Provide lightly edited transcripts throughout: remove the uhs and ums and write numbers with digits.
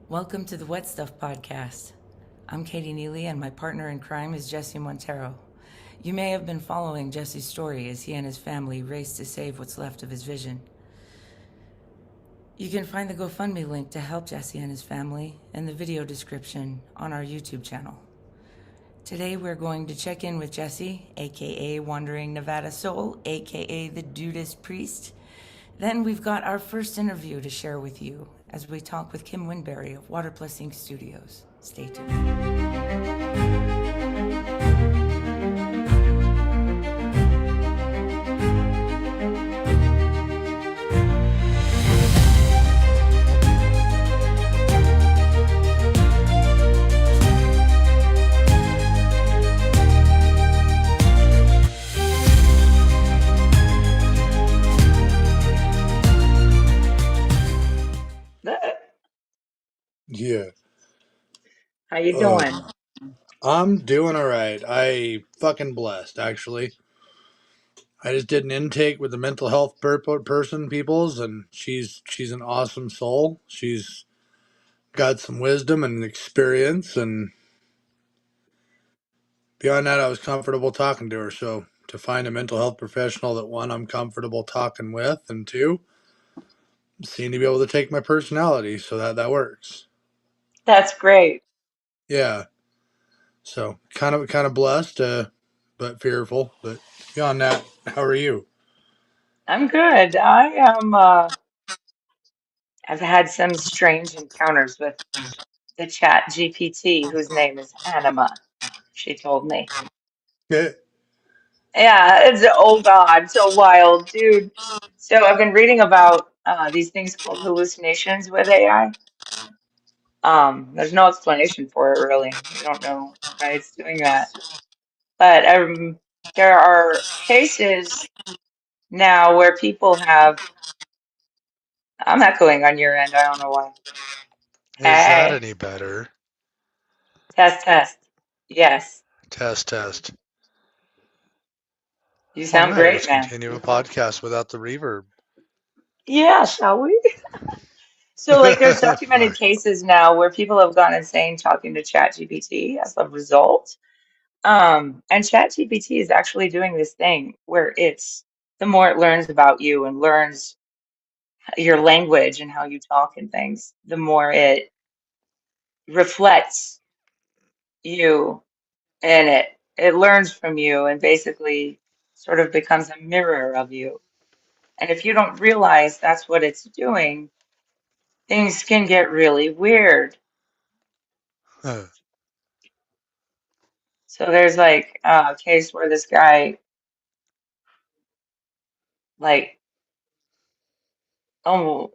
Welcome to the Wet Stuff Podcast. I'm Katie Neely, and my partner in crime is Jesse Montero. You may have been following Jesse's story as he and his family race to save what's left of his vision. You can find the GoFundMe link to help Jesse and his family in the video description on our YouTube channel. Today we're going to check in with Jesse, aka Wandering Nevada Soul, aka the Dudist Priest. Then we've got our first interview to share with you as we talk with Kim Winberry of Water Plus Inc. Studios. Stay tuned. Yeah. How you doing? I'm doing all right. I fucking blessed, actually. I just did an intake with the mental health person, peoples, and she's an awesome soul. She's got some wisdom and experience, and beyond that, I was comfortable talking to her. So to find a mental health professional that one I'm comfortable talking with, and two seem to be able to take my personality, so that works. That's great. Yeah. So kind of blessed, but fearful. But beyond that, how are you? I'm good. I've had some strange encounters with the chat GPT, whose name is Anima, she told me. Yeah. Yeah, oh God, so wild, dude. So I've been reading about these things called hallucinations with AI. There's no explanation for it really. We don't know why it's doing that. But there are cases now where people have, I'm echoing on your end, I don't know why. Is that Hey, any better? test, test. Yes, Test, test. you All sound right, great, let's man. continue a podcast without the reverb. Yeah, shall we? So, like, there's documented Fine. cases now where people have gone insane talking to ChatGPT as a result. And ChatGPT is actually doing this thing where it's the more it learns about you and learns your language and how you talk and things, the more it reflects you in it. It learns from you and basically sort of becomes a mirror of you. And if you don't realize that's what it's doing, things can get really weird. So there's like a case where this guy like oh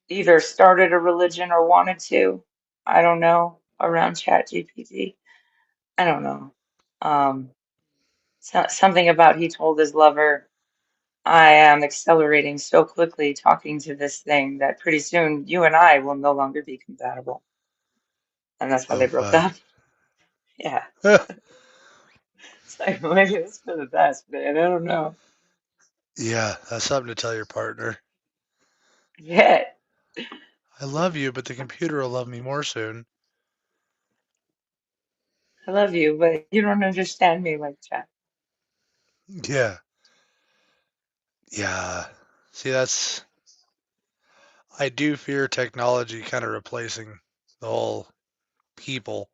either started a religion or wanted to. I don't know, around ChatGPT. I don't know. Um, something about he told his lover, I am accelerating so quickly talking to this thing that pretty soon you and I will no longer be compatible. And that's why Oh, they broke fun. up. Yeah. It's like maybe it's for the best, man. I don't know. Yeah, that's something to tell your partner. Yeah, I love you, but the computer will love me more soon. I love you, but you don't understand me like that. Yeah, yeah. See, I do fear technology kind of replacing the whole people,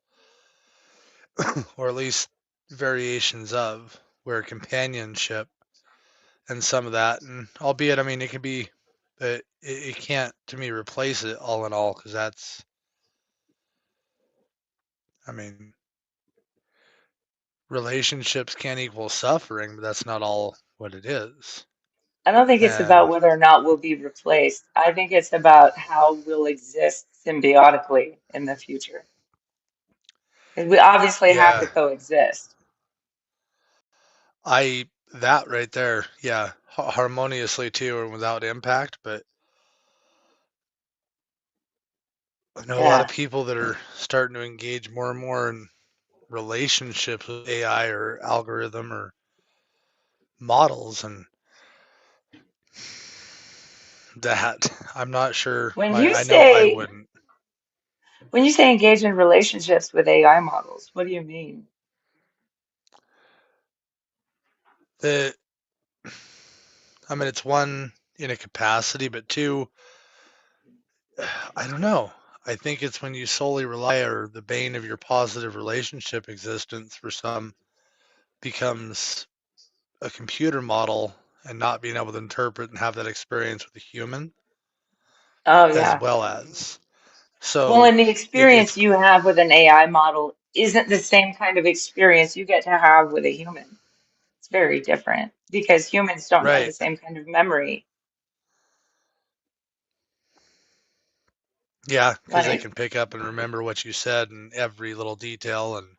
or at least variations of, where companionship and some of that, and albeit, I mean, it can be, but it can't, to me, replace it all in all, because I mean, relationships can't equal suffering, but that's not all what it is. I don't think it's about And whether or not we'll be replaced. I think it's about how we'll exist symbiotically in the future. 'Cause we obviously have to yeah, coexist. that right there, yeah, harmoniously too, and without impact. But I know a lot of Yeah. people that are starting to engage more and more in relationships with AI or algorithm or models, and that I'm not sure. When you I know I say wouldn't. When you say engage in relationships with AI models, what do you mean? The I mean, it's one in a capacity, but two, I don't know. I think it's when you solely rely or the bane of your positive relationship existence for some becomes a computer model and not being able to interpret and have that experience with a human Oh, as yeah. well as. Well, So and the it's experience you have with an AI model isn't the same kind of experience you get to have with a human. It's very different because humans don't have the right. same kind of memory. Yeah, because they Like, can pick up and remember what you said in every little detail, and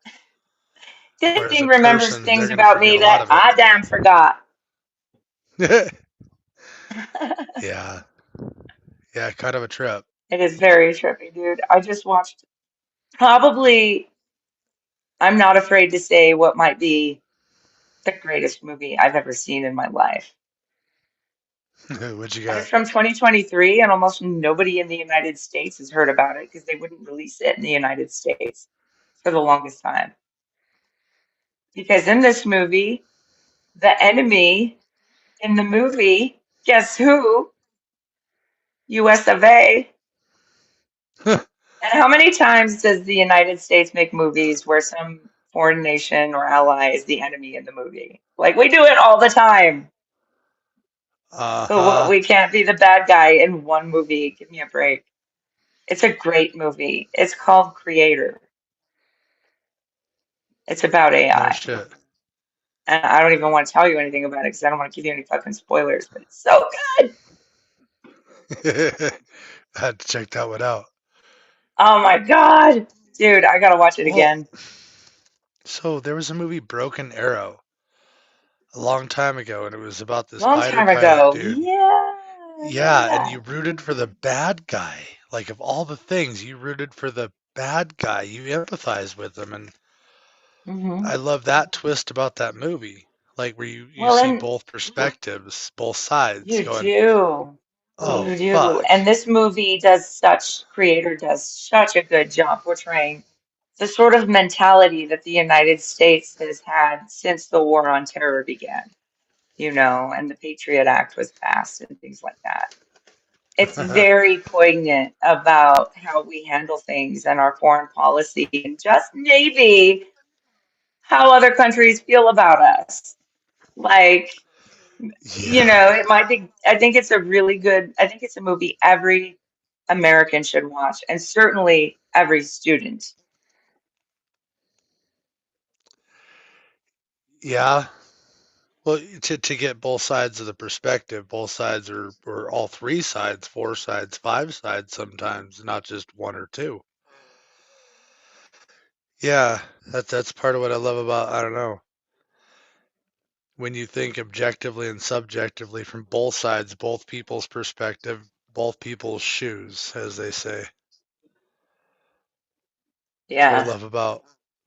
this whereas thing a remembers person, they're things going to about forget me a lot that of I damn forgot. it. Yeah, yeah, kind of a trip. It is very trippy, dude. I just watched probably, I'm not afraid to say what might be the greatest movie I've ever seen in my life. What you And got? it's from 2023, and almost nobody in the United States has heard about it because they wouldn't release it in the United States for the longest time. Because in this movie, the enemy in the movie, guess who? US of A. And how many times does the United States make movies where some foreign nation or ally is the enemy in the movie? Like, we do it all the time. But what, Uh-huh. we can't be the bad guy in one movie. Give me a break. It's a great movie. It's called Creator. It's about No AI. shit. And I don't even want to tell you anything about it because I don't want to give you any fucking spoilers, but it's so good. I had to check that one out. Oh my God. Dude, I gotta watch it Well, again. so there was a movie Broken Arrow a long time ago, and it was about this Long fighter time pilot ago. dude. Yeah, I remember Yeah, and that. you rooted for the bad guy. Like of all the things, you rooted for the bad guy. You empathized with him, and Hmm. I love that twist about that movie. Like where you Well, see and both perspectives, both sides you going, do. "Oh You do. fuck." And this movie does such, Creator does such a good job portraying the sort of mentality that the United States has had since the war on terror began, and the Patriot Act was passed and things like that. It's very poignant about how we handle things and our foreign policy and just maybe how other countries feel about us. Like, Yeah. it might be, I think it's a really good, I think it's a movie every American should watch, and certainly every student. Yeah. Well, to get both sides of the perspective, both sides or all three sides, four sides, five sides sometimes, not just one or two. Yeah, that's part of what I love about, I don't know, when you think objectively and subjectively from both sides, both people's perspective, both people's shoes, as they say. That's what I Yeah. love about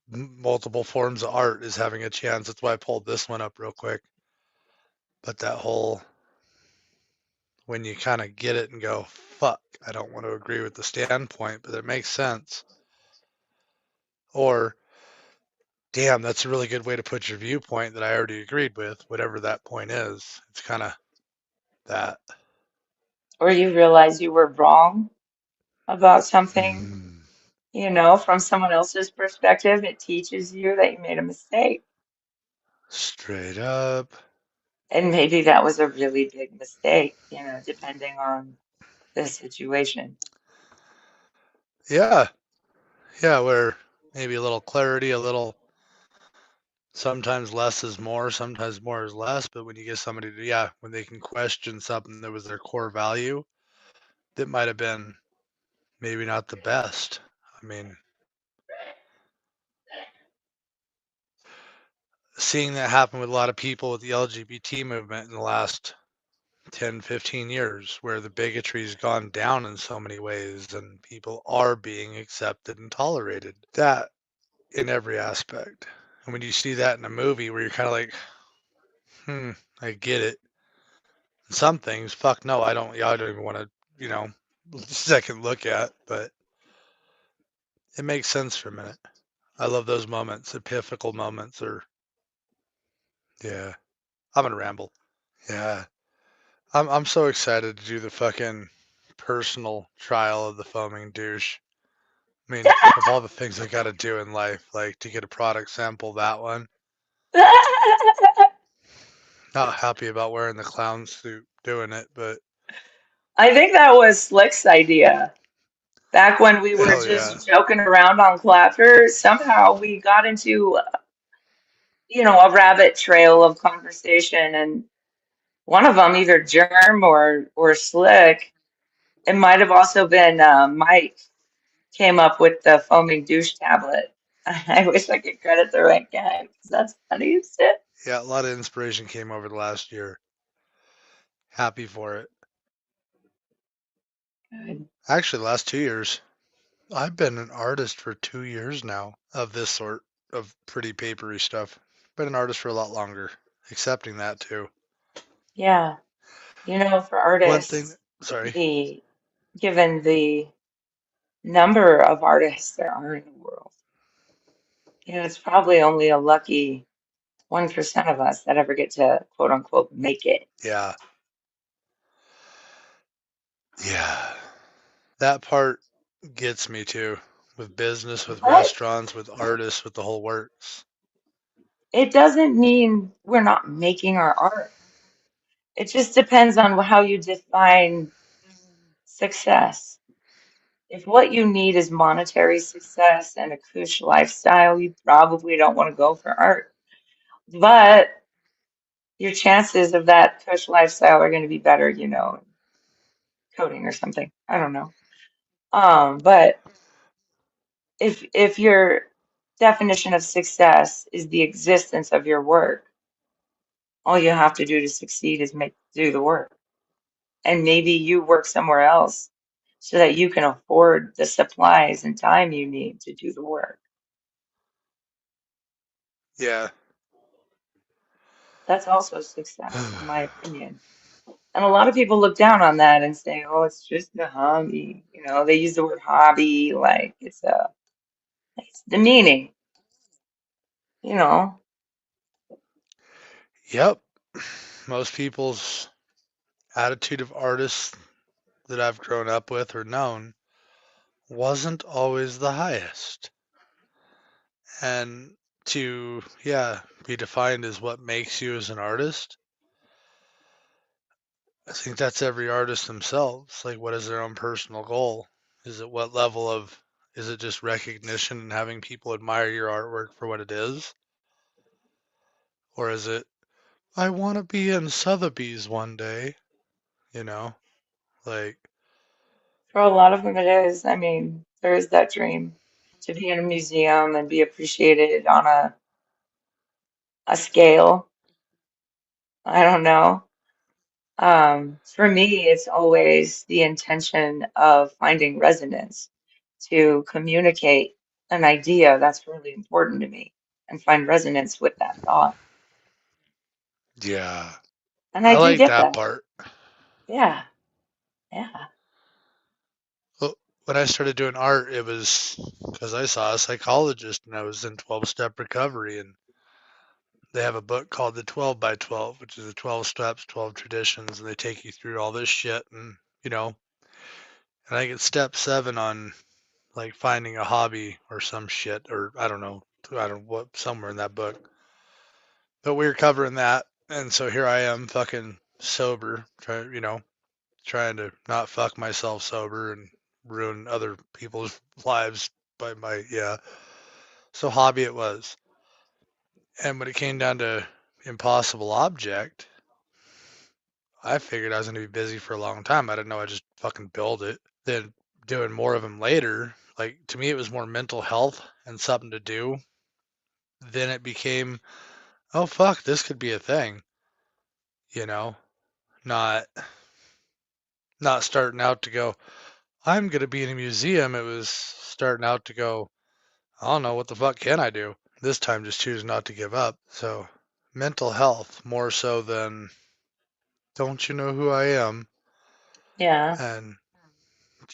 multiple forms of art is having a chance. That's why I pulled this one up real quick. But that whole when you kind of get it and go, fuck, I don't want to agree with the standpoint, but it makes sense. Or, damn, that's a really good way to put your viewpoint that I already agreed with, whatever that point is. It's kind of that. Or you realize you were wrong about something, Mm, from someone else's perspective. It teaches you that you made a mistake. straight up. And maybe that was a really big mistake, depending on the situation. Yeah. Yeah, where maybe a little clarity, a little, sometimes less is more, sometimes more is less. But when you get somebody to, yeah, when they can question something that was their core value, that might have been maybe not the best. I mean, seeing that happen with a lot of people with the LGBT movement in the last 10, 15 years, where the bigotry's gone down in so many ways and people are being accepted and tolerated. That in every aspect. And when you see that in a movie where you're kind of like, I get it. Some things, fuck no, I don't even want to, you know, second look at, but it makes sense for a minute. I love those moments, epiphanical moments, or yeah. I'm gonna ramble. Yeah. I'm so excited to do the fucking personal trial of the foaming douche. I mean, of all the things I gotta do in life, like to get a product sample, that one. Not happy about wearing the clown suit doing it, but I think that was Slick's idea. Back when we were hell yeah. just joking around on Clapper, somehow we got into, a rabbit trail of conversation, and one of them, either Germ or Slick, it might have also been Mike, came up with the foaming douche tablet. I wish I could credit the right guy because that's funny as shit. Yeah, a lot of inspiration came over the last year. Happy for it. Good. Actually, the last 2 years. I've been an artist for 2 years now of this sort of pretty papery stuff. Been an artist for a lot longer. Accepting that too. Yeah, for One thing, artists, sorry. the given the number of artists there are in the world, it's probably only a lucky 1% of us that ever get to quote unquote make it. Yeah. Yeah. That part gets me too. With business, with But restaurants, with artists, with the whole works. it doesn't mean we're not making our art. It just depends on how you define success. If what you need is monetary success and a cush lifestyle, you probably don't want to go for art. But your chances of that cush lifestyle are going to be better, coding or something. I don't know. But if your definition of success is the existence of your work, all you have to do to succeed is do the work. And maybe you work somewhere else so that you can afford the supplies and time you need to do the work. Yeah. That's also success, in my opinion. And a lot of people look down on that and say, "Oh, it's just a hobby." They use the word hobby like it's demeaning. You know, Yep. Most people's attitude of artists that I've grown up with or known wasn't always the highest. And to, yeah, be defined as what makes you as an artist, I think that's every artist themselves. Like, what is their own personal goal? Is it what level of, is it just recognition and having people admire your artwork for what it is? Or is it, I want to be in Sotheby's one day, you know? Like, for a lot of them it is. I mean, there is that dream to be in a museum and be appreciated on a scale. I don't know. For me, it's always the intention of finding resonance to communicate an idea that's really important to me and find resonance with that thought. yeah, And I I do like get that that. part. Yeah, yeah. Well, when I started doing art, it was because I saw a psychologist and I was in 12-step recovery. And they have a book called The 12 by 12, which is the 12 steps, 12 traditions. And they take you through all this shit. And I get step 7 on like finding a hobby or some shit, or I don't know what, somewhere in that book. But we were covering that. And so here I am fucking sober, trying to not fuck myself sober and ruin other people's lives by my, yeah. So hobby it was. And when it came down to impossible object, I figured I was going to be busy for a long time. I didn't know I just fucking build it. Then doing more of them later, like to me, it was more mental health and something to do. Then it became, oh fuck, this could be a thing, you know, not not starting out to go, I'm going to be in a museum. It was starting out to go, I don't know, what the fuck can I do? This time just choose not to give up. So mental health more so than don't you know who I am? Yeah. And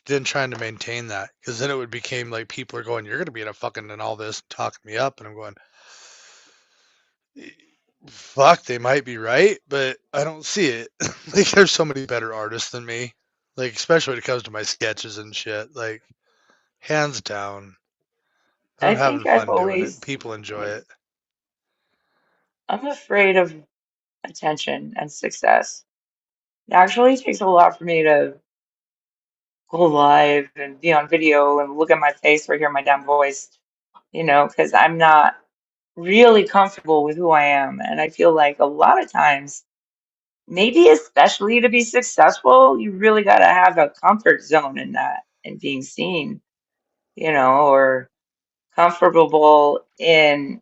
then trying to maintain that, because then it would became like people are going, "You're going to be in a fucking and all this talking me up," and I'm going, "Fuck, they might be right, but I don't see it." Like, there's so many better artists than me, like especially when it comes to my sketches and shit. Like, hands down, I I'm having think I've fun doing it. always, People enjoy it. I'm afraid of attention and success. It actually takes a lot for me to go live and be on video and look at my face or hear my damn voice, because I'm not really comfortable with who I am. And I feel like a lot of times, maybe especially to be successful, you really got to have a comfort zone in that and being seen, or comfortable in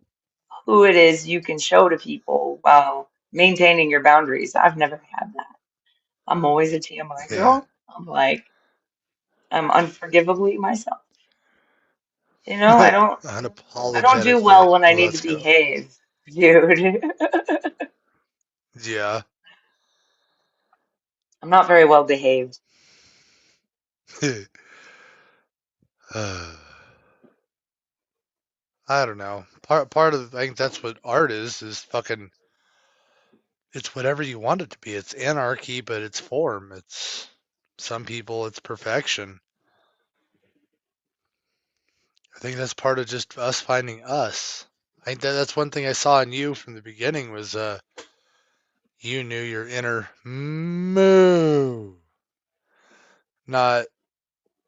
who it is you can show to people while maintaining your boundaries. I've never had that. I'm always a TMI Yeah, girl. I'm unforgivably myself. I don't do unapologetically. well when I need to Let's go. behave, dude. Yeah. I'm not very well behaved. I don't know. Part of I think that's what art is fucking. It's whatever you want it to be. It's anarchy, but it's form. It's some people. It's perfection. I think that's part of just us finding us. I think that's one thing I saw in you from the beginning was you knew your inner moo, not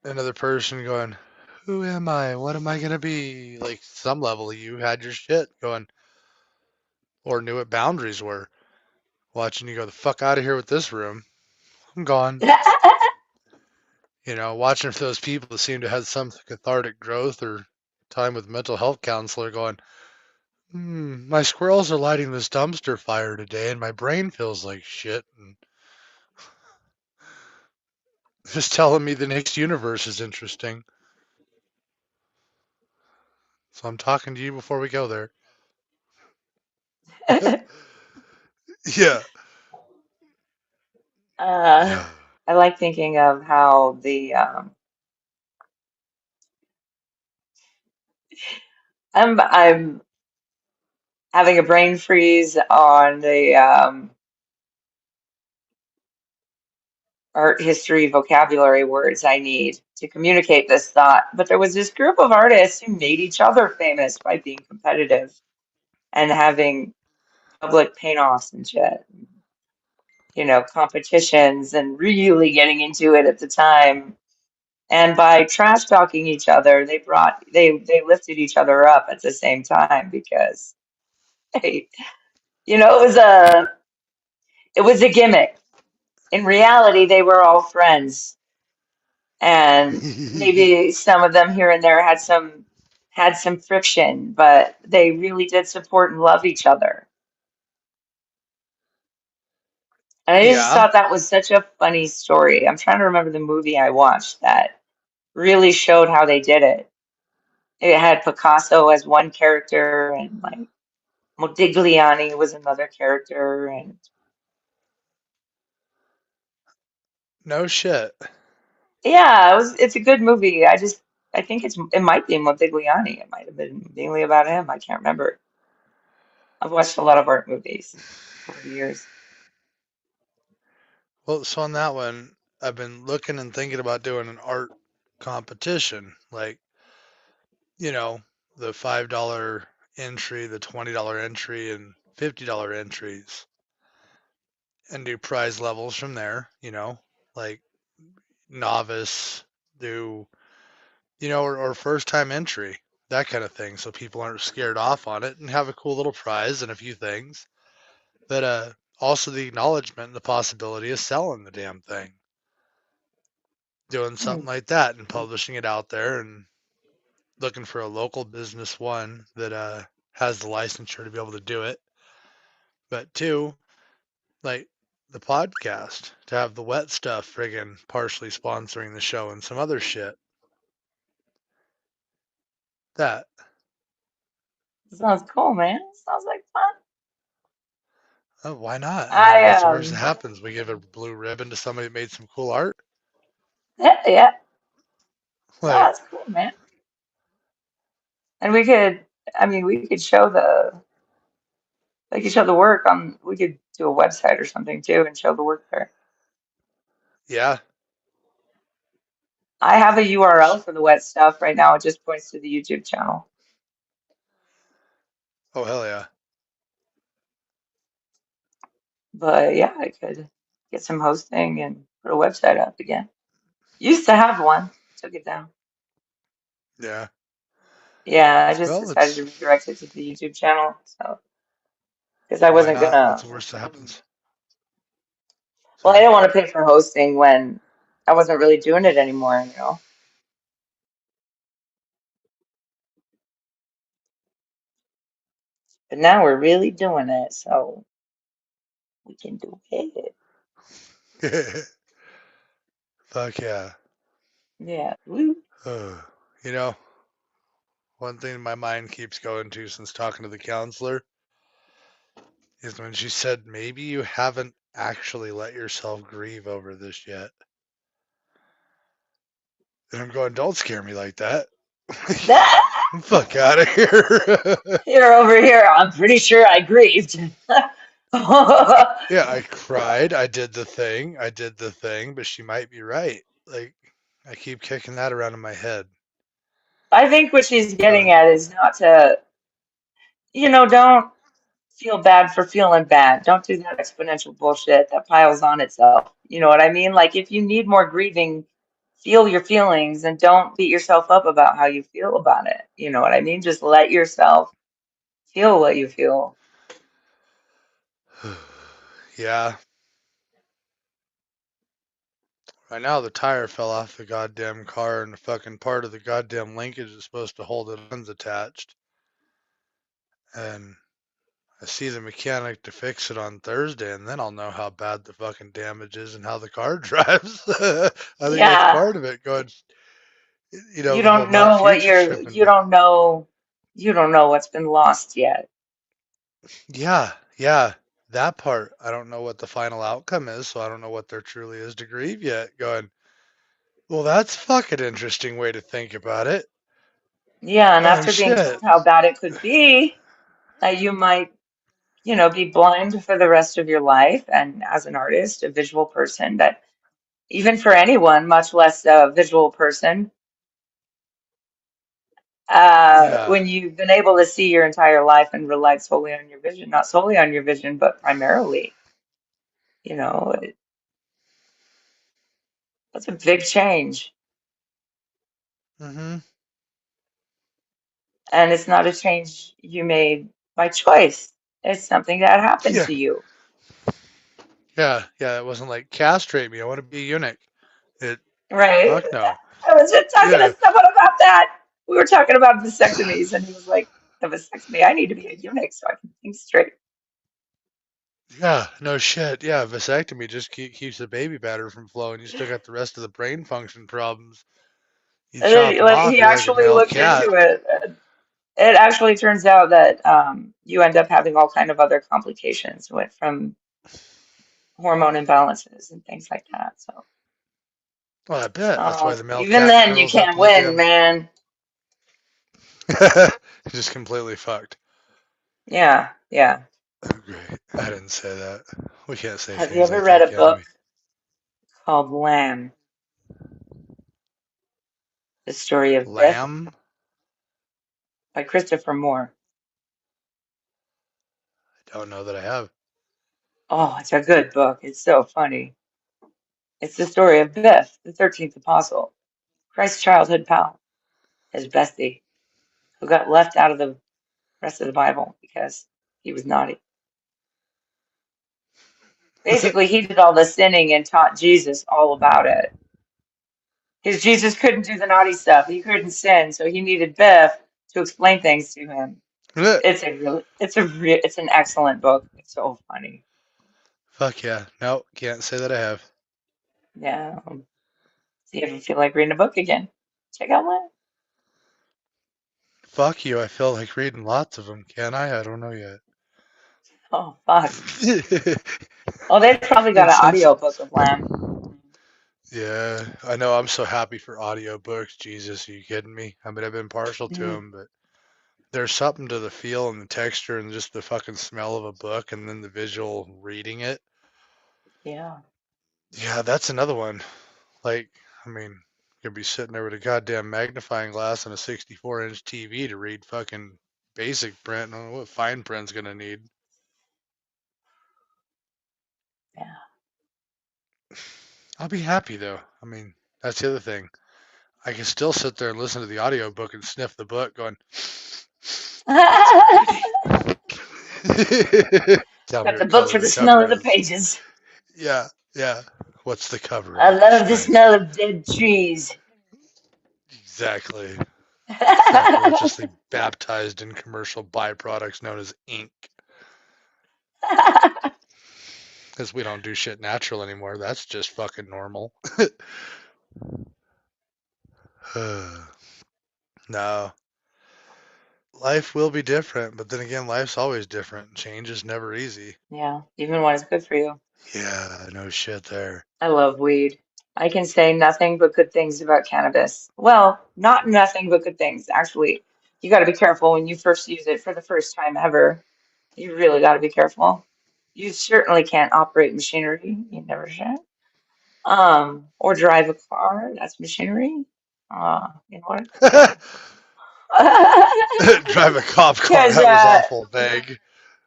another person going, "Who am I? What am I gonna be?" Like some level, you had your shit going, or knew what boundaries were. Watching you go the fuck out of here with this room. I'm gone. Watching for those people that seem to have some cathartic growth or time with mental health counselor going, my squirrels are lighting this dumpster fire today and my brain feels like shit. And just telling me the next universe is interesting. So I'm talking to you before we go there. Yeah. uh, Yeah. I like thinking of how I'm having a brain freeze on the art history vocabulary words I need to communicate this thought. But there was this group of artists who made each other famous by being competitive and having public paint-offs and shit, competitions and really getting into it at the time. And by trash talking each other, they lifted each other up at the same time because hey, it was a gimmick. In reality, they were all friends, and maybe some of them here and there had some friction, but they really did support and love each other. And I just Yeah. thought that was such a funny story. I'm trying to remember the movie I watched that really showed how they did it. It had Picasso as one character, and like Modigliani was another character, and No shit. yeah, it's a good movie. I think it might be Modigliani. It might have been mainly about him. I can't remember. I've watched a lot of art movies over the years. Well, so on that one, I've been looking and thinking about doing an art competition. Like, you know, the $5 entry, the $20 entry, and $50 entries, and do prize levels from there, like novice, do, or first time entry, that kind of thing. So people aren't scared off on it and have a cool little prize and a few things. But also the acknowledgement and the possibility of selling the damn thing, doing Hmm. something like that and publishing it out there and looking for a local business, one that has the licensure to be able to do it, but two, like the podcast, to have the wet stuff friggin' partially sponsoring the show and some other shit. That, Sounds cool, man. Sounds like fun. oh, why not? I mean, I what's the worst that happens? We give a blue ribbon to somebody that made some cool art. yeah, yeah. No, Like, that's cool, man. And we could, I mean, we could show the work on, we could do a website or something too and show the work there. yeah. I have a URL for the wet stuff right now. It just points to the YouTube channel. Oh, hell yeah. But yeah, I could get some hosting and put a website up again. Used to have one, took it down. Yeah. Yeah, I just Well, decided to it's redirect it to the YouTube channel. So, because I why wasn't not? What's gonna, the worst that happens? well, I Sorry. didn't want to pay for hosting when I wasn't really doing it anymore, you know. But now we're really doing it, so we can do it. Fuck yeah. Yeah. Woo. You know, one thing my mind keeps going to since talking to the counselor is when she said, maybe you haven't actually let yourself grieve over this yet. And I'm going, don't scare me like that. Fuck out of here. You're over here. I'm pretty sure I grieved. Yeah, I cried. I did the thing, but she might be right. Like, I keep kicking that around in my head. I think what she's getting Going, at is not to, don't feel bad for feeling bad. Don't do that exponential bullshit that piles on itself. You know what I mean? Like, if you need more grieving, feel your feelings and don't beat yourself up about how you feel about it. You know what I mean? Just let yourself feel what you feel. yeah. Right now, the tire fell off the goddamn car, and the fucking part of the goddamn linkage is supposed to hold it on's attached. And I see the mechanic to fix it on Thursday, and then I'll know how bad the fucking damage is and how the car drives. I think that's Yeah, part of it. Going, you the whole don't not know what future you're, tripping, but you don't know what's been lost yet. yeah, yeah, that part. I don't know what the final outcome is, so I don't know what there truly is to grieve yet. Going, well, that's fucking interesting way to think about it. Yeah, and Oh after being shit. told how bad it could be, that you might, be blind for the rest of your life. And as an artist, a visual person, that even for anyone, much less a visual person, Yeah. when you've been able to see your entire life and relied solely on your vision, not solely on your vision, but primarily, you know, it, that's a big change. Mhm. And it's not a change you made by choice. It's something that happened Yeah. to you, Yeah. Yeah. It wasn't like castrate me. I want to be a eunuch. It. right? Fuck no. I was just talking Yeah. to someone about that. We were talking about vasectomies, and he was like, "The vasectomy, I need to be a eunuch so I can think straight." Yeah. No shit. Yeah. Vasectomy just keeps the baby batter from flowing. You still got the rest of the brain function problems. You And chop then, them like, off. he You're like a actually male looked cat. into it. It actually turns out that you end up having all kind of other complications went from hormone imbalances and things like that. So Well, I bet that's why the male even cat then, you curls up can't in the win, damn. man. Just completely fucked. Yeah, yeah. Oh, great. I didn't say that. We can't say Have you things ever like read that, a can book we? called Lamb, The Story of Biff Lamb? by Christopher Moore? I don't know that I have. Oh, it's a good book. It's so funny. It's the story of Biff, the 13th apostle, Christ's childhood pal, his bestie, who got left out of the rest of the Bible because he was naughty. Basically, he did all the sinning and taught Jesus all about it. Because Jesus couldn't do the naughty stuff. He couldn't sin, so he needed Biff to explain things to him. It's an excellent book. It's so funny. Fuck yeah. No, can't say that I have. Yeah. See if you feel like reading a book again. Check out one. Fuck you. I feel like reading lots of them. Can I? I don't know yet. Oh, fuck. Oh, they've probably got And an since audio book of Lamb. Yeah, I know. I'm so happy for audiobooks. Jesus, are you kidding me? I mean, I've been partial to Mm, them, but there's something to the feel and the texture and just the fucking smell of a book and then the visual reading it. yeah. Yeah, that's another one. Like, I mean, you'll be sitting there with a goddamn magnifying glass and a 64-inch TV to read fucking basic print. I don't know what fine print's gonna need. Yeah. I'll be happy though. I mean, that's the other thing. I can still sit there and listen to the audiobook and sniff the book going, it's pretty. Tell me Got the what book color for the the smell of cover the is. pages. Yeah, yeah. What's the cover I of this love the thing? smell of dead trees. Exactly. Sacrilegiously baptized in commercial byproducts known as ink. Because we don't do shit natural anymore. That's just fucking normal. No. Life will be different, but then again, life's always different. Change is never easy. Yeah, even when it's good for you. Yeah, no shit there. I love weed. I can say nothing but good things about cannabis. Well, not nothing but good things. Actually, you got to be careful when you first use it for the first time ever. You really got to be careful. You certainly can't operate machinery. You never should. Or drive a car. That's machinery. You know what? No. Drive a cop car. Because That was awful vague.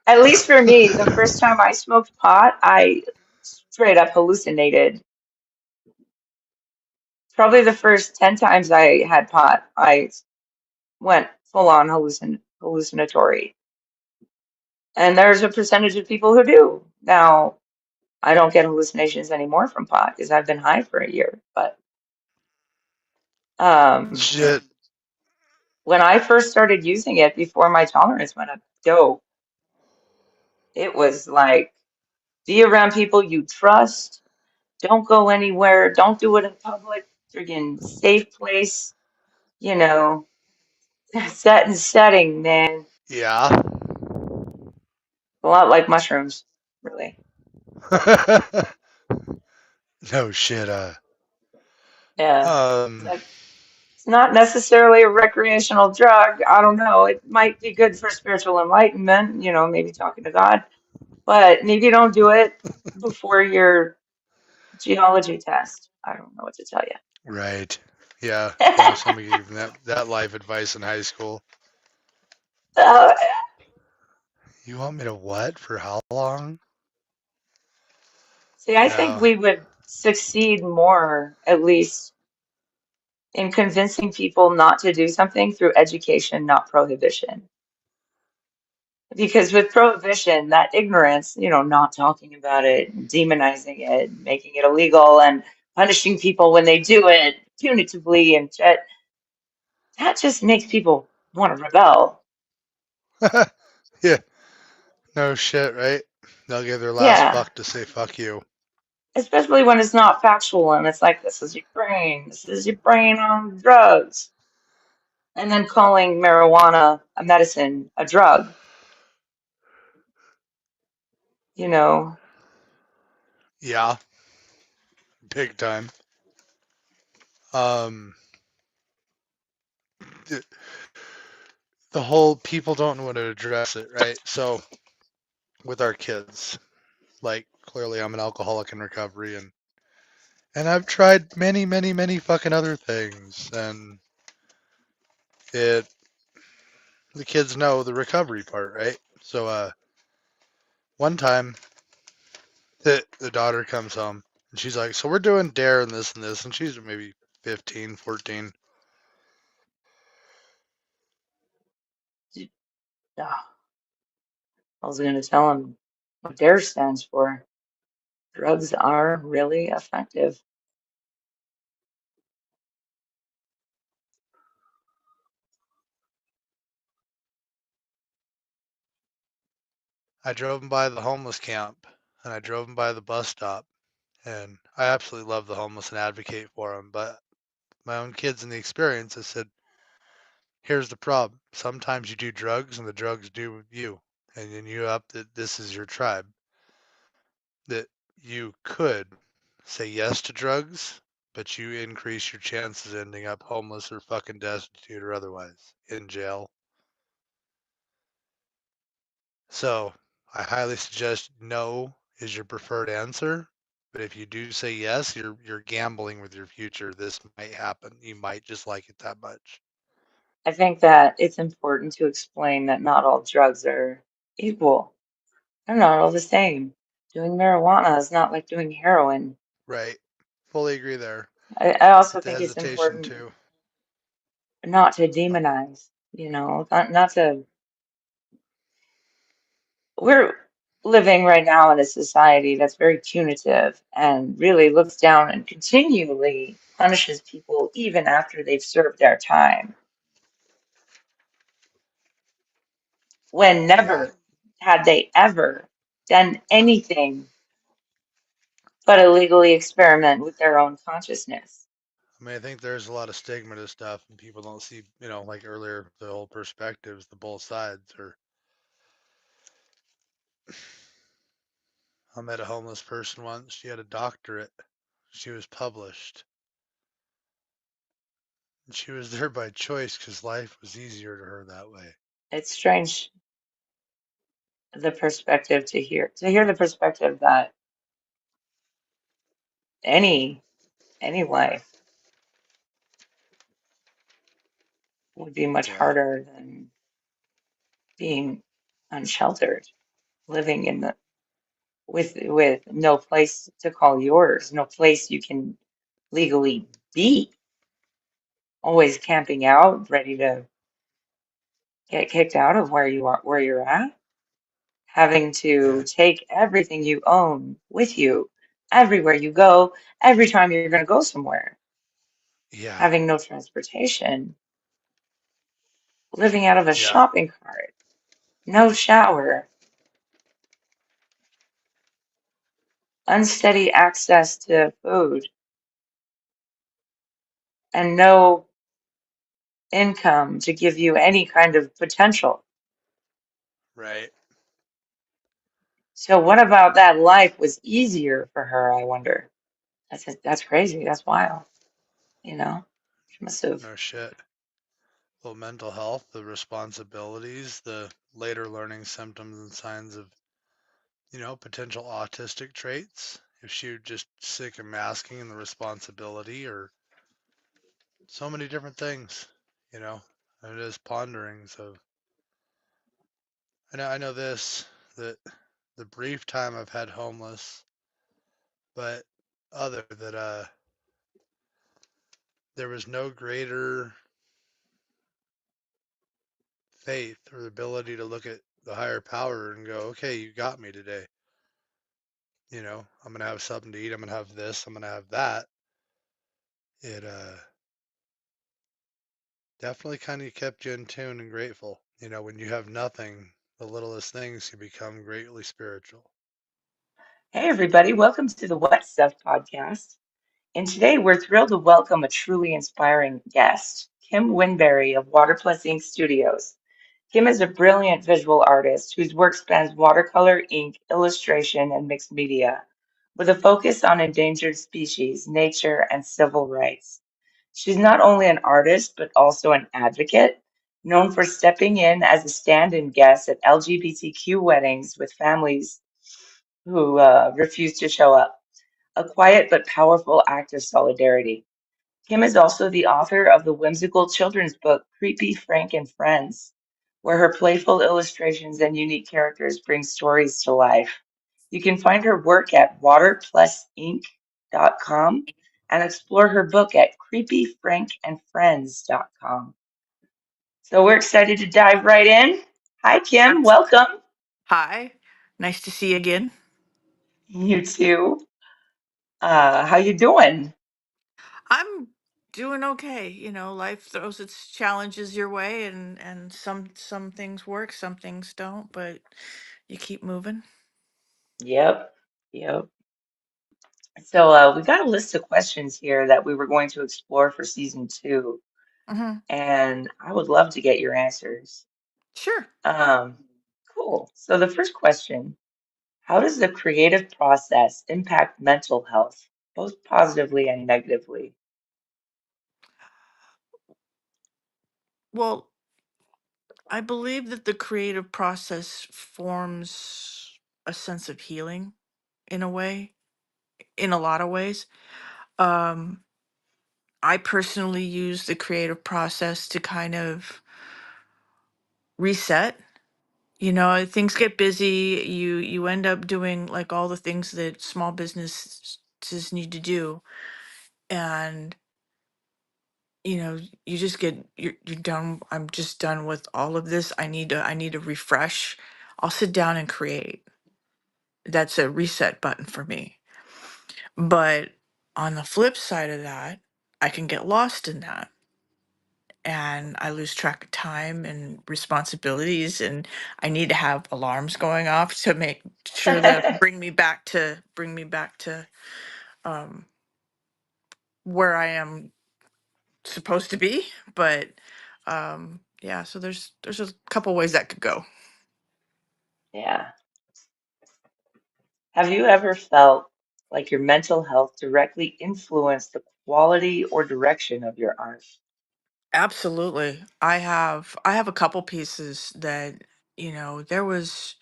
at least for me, the first time I smoked pot, I straight up hallucinated. Probably the first 10 times I had pot, I went full on hallucinatory. And there's a percentage of people who do. Now, I don't get hallucinations anymore from pot because I've been high for a year. But um, Shit. when I first started using it before my tolerance went up, dope, it was like be around people you trust. Don't go anywhere. Don't do it in public. Friggin' safe place. You know, set and setting, man. Yeah. A lot like mushrooms, really. No shit. Yeah. Um, Like, it's not necessarily a recreational drug. I don't know. It might be good for spiritual enlightenment, maybe talking to God, but maybe don't do it before your geology test. I don't know what to tell right. Yeah. you. No, somebody gave me that life advice in high school. Uh, You want me to what? For how long? See, I think No. we would succeed more, at least, in convincing people not to do something through education, not prohibition. Because with prohibition, that ignorance, not talking about it, demonizing it, making it illegal, and punishing people when they do it punitively and shit, that just makes people want to rebel. Yeah. No shit, right? They'll give their last Yeah, fuck to say fuck you. especially when it's not factual and it's like, this is your brain on drugs. And then calling marijuana a medicine, a drug, you know. Yeah. Big time. Um, the, the whole people don't know how to address it, right? So with our kids, like clearly I'm an alcoholic in recovery and I've tried many, many, many fucking other things and it the kids know the recovery part, right? So one time the daughter comes home and she's like, "So we're doing dare and this," and she's maybe 15, 14. Ah, I was going to tell him what DARE stands for. Drugs are really effective. I drove them by the homeless camp and I drove them by the bus stop and I absolutely love the homeless and advocate for them, but my own kids in the experience, I said, here's the problem. Sometimes you do drugs and the drugs do you. And then you up that this is your tribe. That you could say yes to drugs but you increase your chances of ending up homeless or fucking destitute or otherwise in jail. So I highly suggest no is your preferred answer. But if you do say yes, you're gambling with your future. This might happen. You might just like it that much. I think that it's important to explain that not all drugs are equal. They're not all the same. Doing marijuana is not like doing heroin. Right. Fully agree there. I also With the think it's hesitation important too. not to demonize, not to. We're living right now in a society that's very punitive and really looks down and continually punishes people even after they've served their time, when Yeah. never had they ever done anything but illegally experiment with their own consciousness. I mean, I think there's a lot of stigma to stuff, and people don't see, like earlier, the whole perspectives, the both sides. Or I met a homeless person once. She had a doctorate. She was published. And she was there by choice because life was easier to her that way. It's strange the perspective to hear the perspective that any any life would be much Yeah. harder than being unsheltered, living in the with no place to call yours, no place you can legally be, always camping out, ready to get kicked out of where you're at, having to Yeah. take everything you own with you everywhere you go, every time you're going to go somewhere, Yeah. having no transportation, living out of a Yeah. shopping cart, no shower, unsteady access to food, and no income to give you any kind of potential. Right. So what about that life was easier for her, I wonder? That's crazy. That's wild. You know, she must have. No shit. Well, mental health, the responsibilities, the later learning symptoms and signs of, potential autistic traits. If she would just sick of masking the responsibility, or so many different things, you know, and it is ponderings of. I know this, that the brief time I've had homeless, but other that there was no greater faith or ability to look at the higher power and go, okay, you got me today. I'm gonna have something to eat. I'm gonna have this. I'm gonna have that. It definitely kind of kept you in tune and grateful. When you have nothing, the littlest things can become greatly spiritual. Hey, everybody, welcome to the What Stuff podcast. And today we're thrilled to welcome a truly inspiring guest, Kim Winberry of Water Plus Ink Studios. Kim is a brilliant visual artist whose work spans watercolor, ink, illustration, and mixed media, with a focus on endangered species, nature, and civil rights. She's not only an artist, but also an advocate, known for stepping in as a stand-in guest at LGBTQ weddings with families who refuse to show up, a quiet but powerful act of solidarity. Kim is also the author of the whimsical children's book Creepy Frank and Friends, where her playful illustrations and unique characters bring stories to life. You can find her work at waterplusink.com and explore her book at creepyfrankandfriends.com. So we're excited to dive right in. Hi, Kim. Welcome. Hi, nice to see you again. You too. How you doing? I'm doing okay. Life throws its challenges your way, and some things work, some things don't, but you keep moving. Yep. Yep. So we got a list of questions here that we were going to explore for season two, Hmm. and I would love to get your answers. Sure. Um, cool. So the first question, how does the creative process impact mental health? both positively and negatively? Well, I believe that the creative process forms a sense of healing in a way, in a lot of ways. Um, I personally use the creative process to kind of reset. You know, things get busy. You end up doing like all the things that small businesses need to do, and you just get you're done. I'm just done with all of this. I need to refresh. I'll sit down and create. That's a reset button for me. But on the flip side of that, I can get lost in that and I lose track of time and responsibilities, and I need to have alarms going off to make sure that bring me back to um where I am supposed to be. But yeah, so there's a couple ways that could go. Yeah. Have you ever felt like your mental health directly influenced the quality or direction of your art? Absolutely. I have a couple pieces that, there was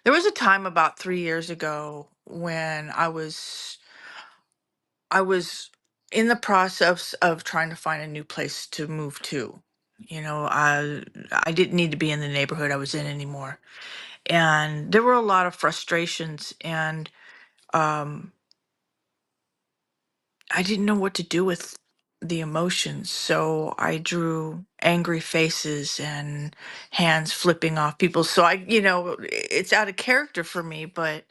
a time about 3 years ago when I was in the process of trying to find a new place to move to. I didn't need to be in the neighborhood I was in anymore. And there were a lot of frustrations, and um I didn't know what to do with the emotions. So I drew angry faces and hands flipping off people. So it's out of character for me, but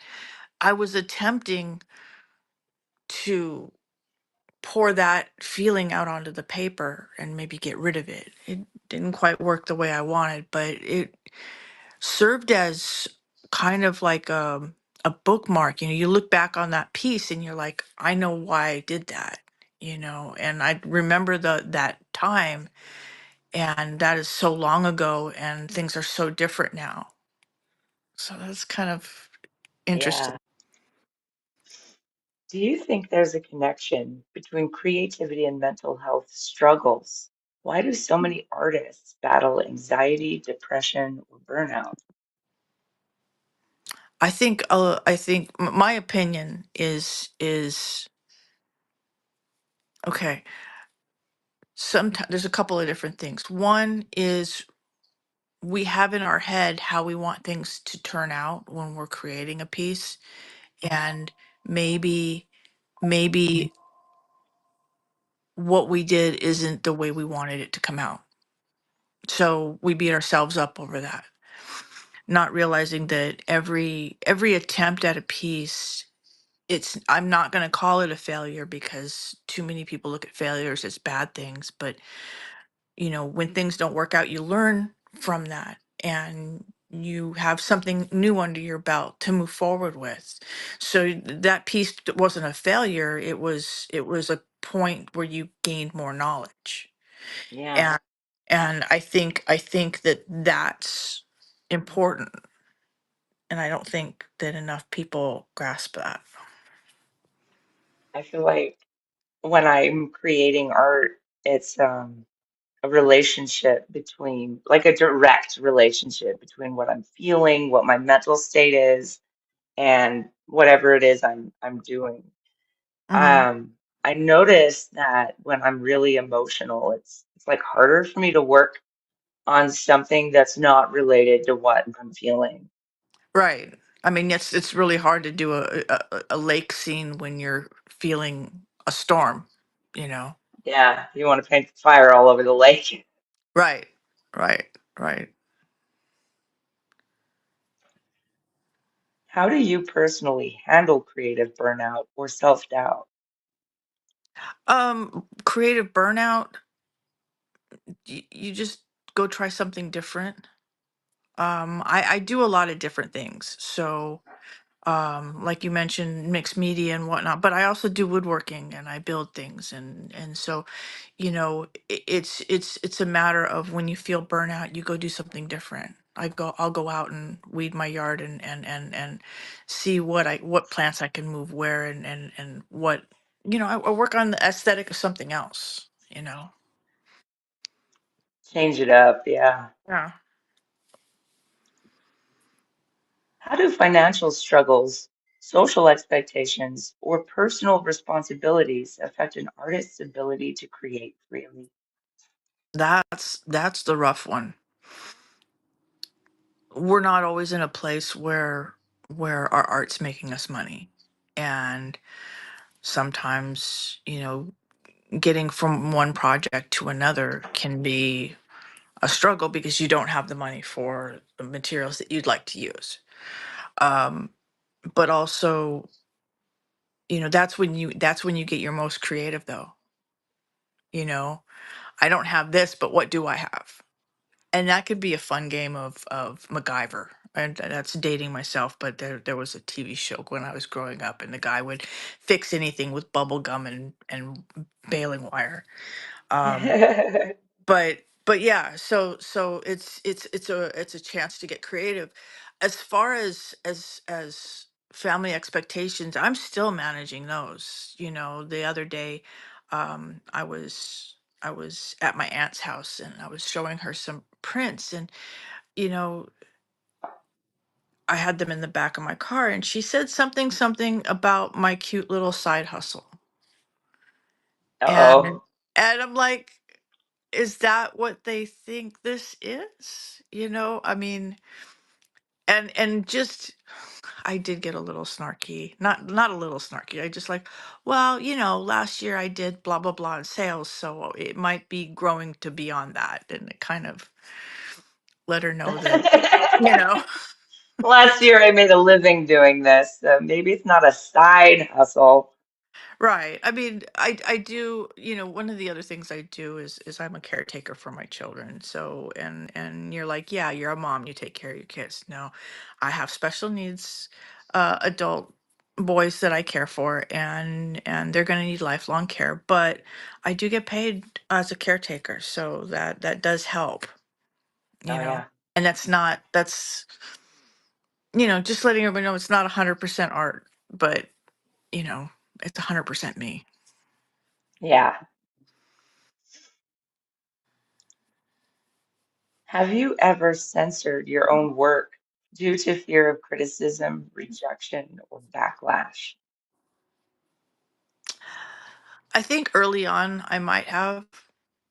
I was attempting to pour that feeling out onto the paper and maybe get rid of it. It didn't quite work the way I wanted, but it served as kind of like a bookmark. You look back on that piece and you're like, I know why I did that. And I remember that time, and that is so long ago, and things are so different now. So that's kind of interesting. Yeah. Do you think there's a connection between creativity and mental health struggles? Why do so many artists battle anxiety, depression, or burnout? My opinion is okay. Sometimes there's a couple of different things. One is we have in our head how we want things to turn out when we're creating a piece, and maybe what we did isn't the way we wanted it to come out, so we beat ourselves up over that, not realizing that every attempt at a piece, I'm not going to call it a failure because too many people look at failures as bad things, but when things don't work out, you learn from that, and you have something new under your belt to move forward with. So that piece wasn't a failure. It was a point where you gained more knowledge. Yeah, And I think that that's important, and I don't think that enough people grasp that. I feel like when I'm creating art, it's a relationship between, like a direct relationship between what I'm feeling, what my mental state is, and whatever it is I'm doing. Hmm. I notice that when I'm really emotional, it's like harder for me to work on something that's not related to what I'm feeling. Right. I mean, it's really hard to do a lake scene when you're feeling a storm, you know. Yeah, you want to paint fire all over the lake. Right. Right. Right. How do you personally handle creative burnout or self-doubt? Creative burnout, you just go try something different. I do a lot of different things. So like you mentioned, mixed media and whatnot, but I also do woodworking and I build things, and so it's a matter of when you feel burnout, you go do something different. I'll go out and weed my yard and see what plants I can move where, and what I work on the aesthetic of something else, Change it up, yeah. Yeah. How do financial struggles, social expectations, or personal responsibilities affect an artist's ability to create freely? That's the rough one. We're not always in a place where our art's making us money. And sometimes, getting from one project to another can be a struggle because you don't have the money for the materials that you'd like to use. Um, but also, that's when you get your most creative though. You know, I don't have this, but what do I have? And that could be a fun game of MacGyver. And that's dating myself, but there was a TV show when I was growing up, and the guy would fix anything with bubble gum and baling wire. Um, but yeah, so it's a chance to get creative. As far as family expectations, I'm still managing those. The other day, I was at my aunt's house, and I was showing her some prints, and you know I had them in the back of my car, and she said something about my cute little side hustle. Uh-oh. And I'm like, is that what they think this is? I mean, and just I did get a little snarky. Not a little snarky. I just like, well, last year I did blah blah blah in sales, so it might be growing to beyond that. And it kind of let her know that, you know. Last year I made a living doing this, so maybe it's not a side hustle. Right. I mean, I do, one of the other things I do is I'm a caretaker for my children. So and you're like, yeah, you're a mom, you take care of your kids. No, I have special needs adult boys that I care for, and they're going to need lifelong care, but I do get paid as a caretaker, so that does help, you Oh know. yeah. And that's just letting everybody know it's not 100% art, but it's 100% me. Yeah. Have you ever censored your own work due to fear of criticism, rejection, or backlash? I think early on I might have.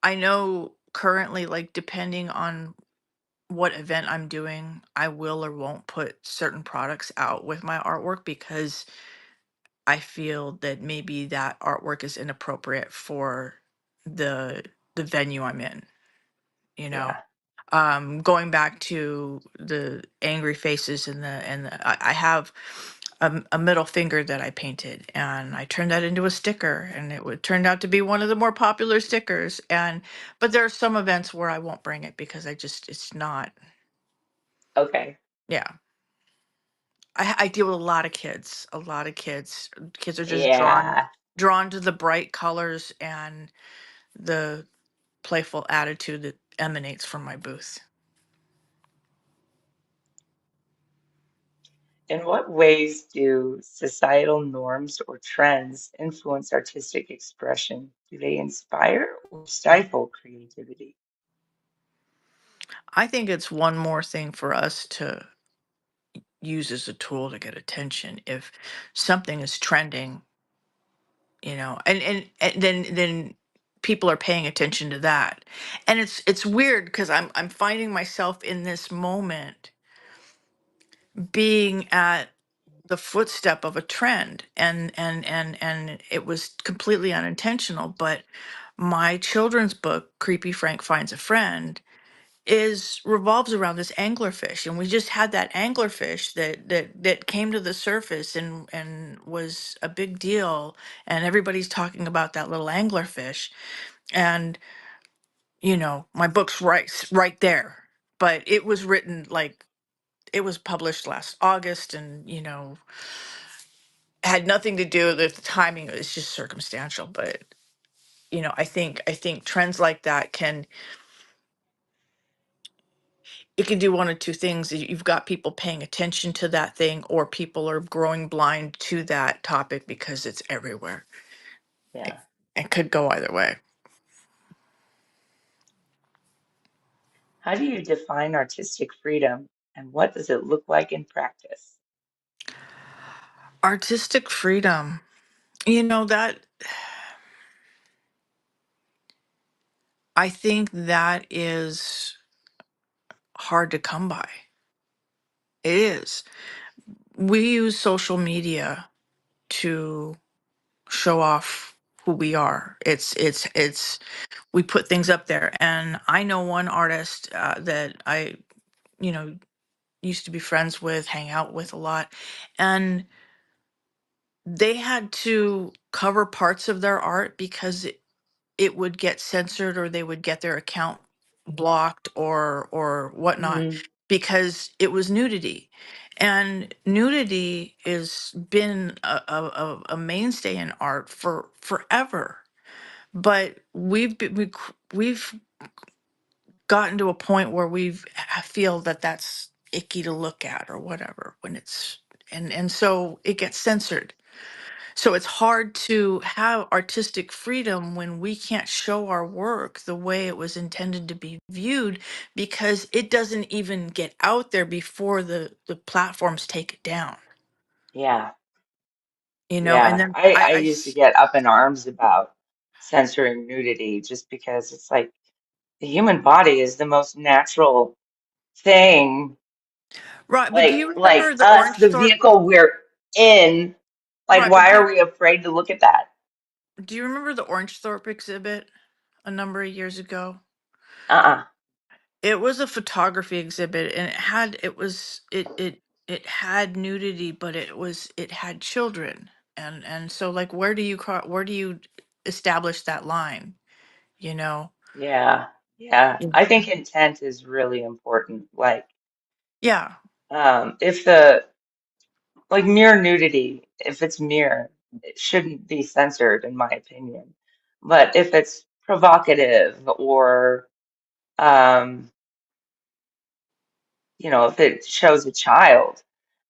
I know currently, like, depending on what event I'm doing, I will or won't put certain products out with my artwork because I feel that maybe that artwork is inappropriate for the the venue I'm in, you know. Yeah. Going back to the angry faces I have a middle finger that I painted, and I turned that into a sticker, and it would turned out to be one of the more popular stickers. And but there are some events where I won't bring it because it's not. Okay. Yeah, I deal with a lot of kids. A lot of kids. Kids are just Yeah. drawn to the bright colors and the playful attitude that emanates from my booth. In what ways do societal norms or trends influence artistic expression? Do they inspire or stifle creativity? I think it's one more thing for us to use as a tool to get attention. If something is trending, and then people are paying attention to that. And it's weird because I'm finding myself in this moment being at the footstep of a trend, and it was completely unintentional, but my children's book Creepy Frank Finds a Friend is revolves around this anglerfish, and we just had that anglerfish that came to the surface and was a big deal, and everybody's talking about that little anglerfish. And my book's right there, but it was written, like, it was published last August, and had nothing to do with the timing. It's just circumstantial. But I think trends like that it can do one of two things. You've got people paying attention to that thing, or people are growing blind to that topic because it's everywhere. Yeah. It could go either way. How do you define artistic freedom and what does it look like in practice? Artistic freedom. That I think that is hard to come by. It is. We use social media to show off who we are. It's we put things up there, and I know one artist that I you know used to be friends with, hang out with a lot, and they had to cover parts of their art because it would get censored, or they would get their account blocked or whatnot, Mm, because it was nudity. And nudity has been a mainstay in art for forever, but we've gotten to a point where I feel that that's icky to look at or whatever, when it's and so it gets censored. So it's hard to have artistic freedom when we can't show our work the way it was intended to be viewed, because it doesn't even get out there before the platforms take it down. yeah. And Yeah. then I used to get up in arms about censoring nudity just because it's like the human body is the most natural thing. right, but do Like you like remember the us, Orange the Thorpe? vehicle we're in. Like, Right, but why are we afraid to look at that? do you remember the Orange Thorpe exhibit a number of years ago? Uh-uh. It was a photography exhibit, and it had nudity, but it had children. And so, like, where do you establish that line, you know? Yeah. Yeah. Yeah. I think intent is really important. Like, Yeah. if the like mere nudity, if it's mere, it shouldn't be censored, in my opinion. But if it's provocative or, um, if it shows a child,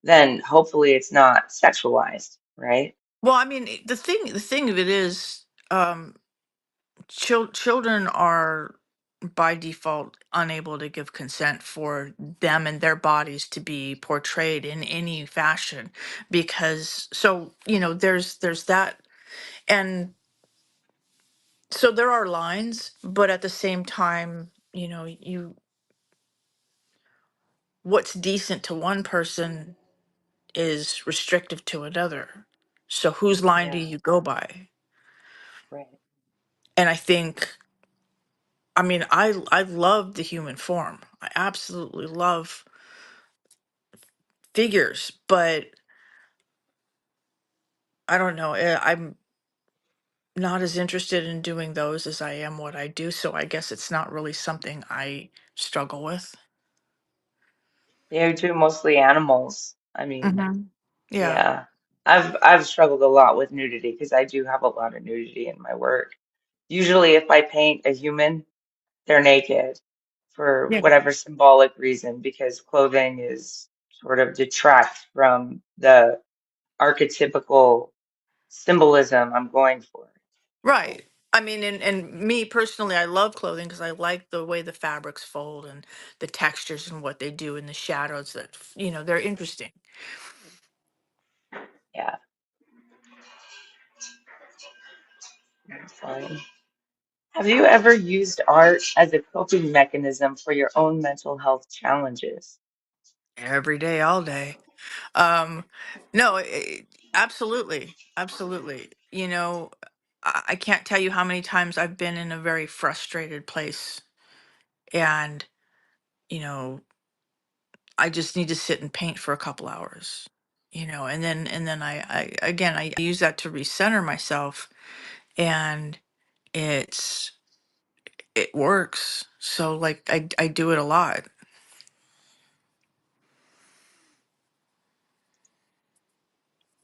then hopefully it's not sexualized, right? Well, I mean, the thing of it is, children are by default unable to give consent for them and their bodies to be portrayed in any fashion, because so there's that. And so there are lines, but at the same time, what's decent to one person is restrictive to another. So whose line do Yeah, you go by? right. And I think, I mean, I love the human form. I absolutely love figures, but I don't know. I'm not as interested in doing those as I am what I do. So I guess it's not really something I struggle with. They do mostly animals. I mean, Hmm. Yeah. yeah. I've struggled a lot with nudity because I do have a lot of nudity in my work. Usually if I paint a human, they're naked for Yeah. whatever symbolic reason, because clothing is sort of detract from the archetypical symbolism I'm going for. So, Right. I mean, and me personally, I love clothing because I like the way the fabrics fold and the textures and what they do in the shadows that, they're interesting. yeah, that's fine. Have you ever used art as a coping mechanism for your own mental health challenges? Every day, all day. Um, no, absolutely. Absolutely. I can't tell you how many times I've been in a very frustrated place, and, you know, I just need to sit and paint for a couple hours, and then I use that to recenter myself, and it's it works. So, like, I do it a lot.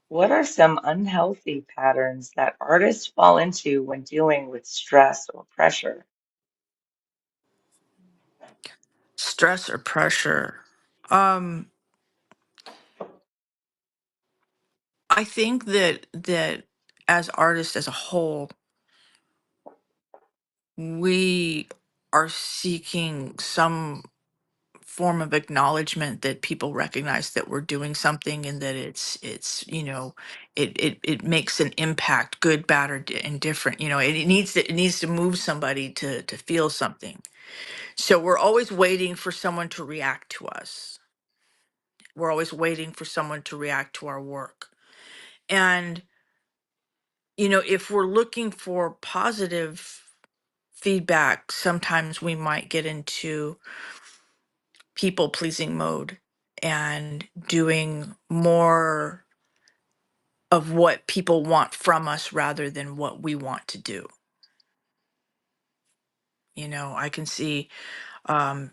What are some unhealthy patterns that artists fall into when dealing with stress or pressure? Stress or pressure. Um, I think that as artists as a whole, we are seeking some form of acknowledgement that people recognize that we're doing something and that it's it makes an impact, good, bad, or indifferent. It needs to move somebody to feel something. So we're always waiting for someone to react to us. We're always waiting for someone to react to our work. And if we're looking for positive feedback, sometimes we might get into people pleasing mode and doing more of what people want from us rather than what we want to do. I can see, um,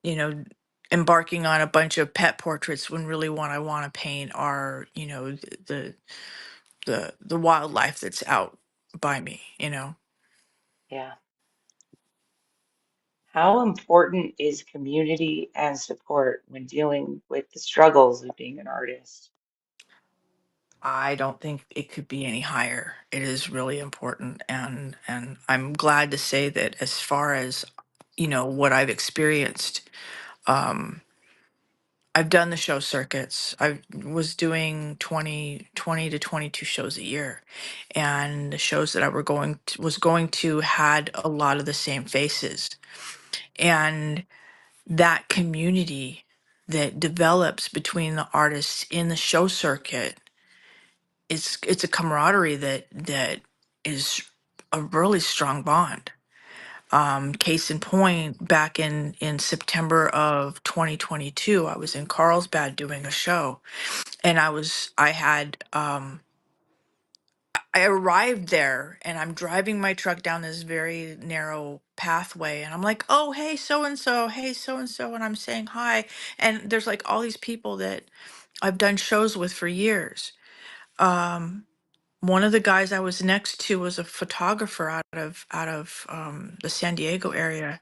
you know, embarking on a bunch of pet portraits when really what I want to paint are, the the wildlife that's out by me. Yeah. How important is community and support when dealing with the struggles of being an artist? I don't think it could be any higher. It is really important, and I'm glad to say that as far as what I've experienced, um, I've done the show circuits. I was doing 20 to 22 shows a year, and the shows that I was going to had a lot of the same faces, and that community that develops between the artists in the show circuit, it's a camaraderie that is a really strong bond. Case in point, back in September of 2022, I was in Carlsbad doing a show, and I arrived there, and I'm driving my truck down this very narrow pathway, and I'm like, oh, hey, so and so, hey, so and so, and I'm saying hi, and there's like all these people that I've done shows with for years. Um, One of the guys I was next to was a photographer out of the San Diego area.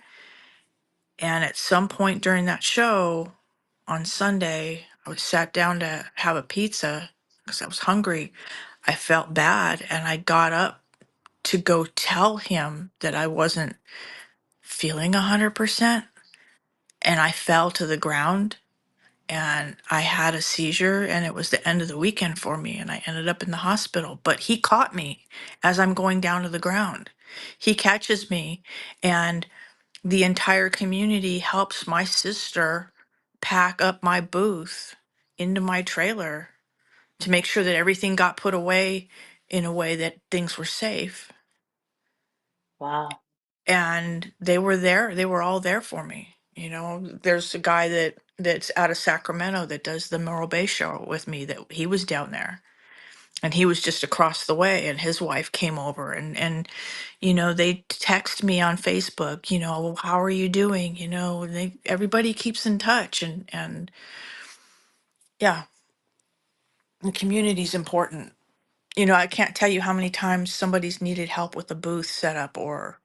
And at some point during that show on Sunday, I was sat down to have a pizza because I was hungry. I felt bad and I got up to go tell him that I wasn't feeling 100%. And I fell to the ground and I had a seizure, and it was the end of the weekend for me, and I ended up in the hospital. But he caught me as I'm going down to the ground. He catches me, and the entire community helps my sister pack up my booth into my trailer to make sure that everything got put away in a way that things were safe. Wow. And they were all there for me. There's a guy that's out of Sacramento that does the Morro Bay show with me, that he was down there, and he was just across the way, and his wife came over, and they text me on Facebook, how are you doing? Everybody keeps in touch, and yeah, the community's important. I can't tell you how many times somebody's needed help with a booth setup, or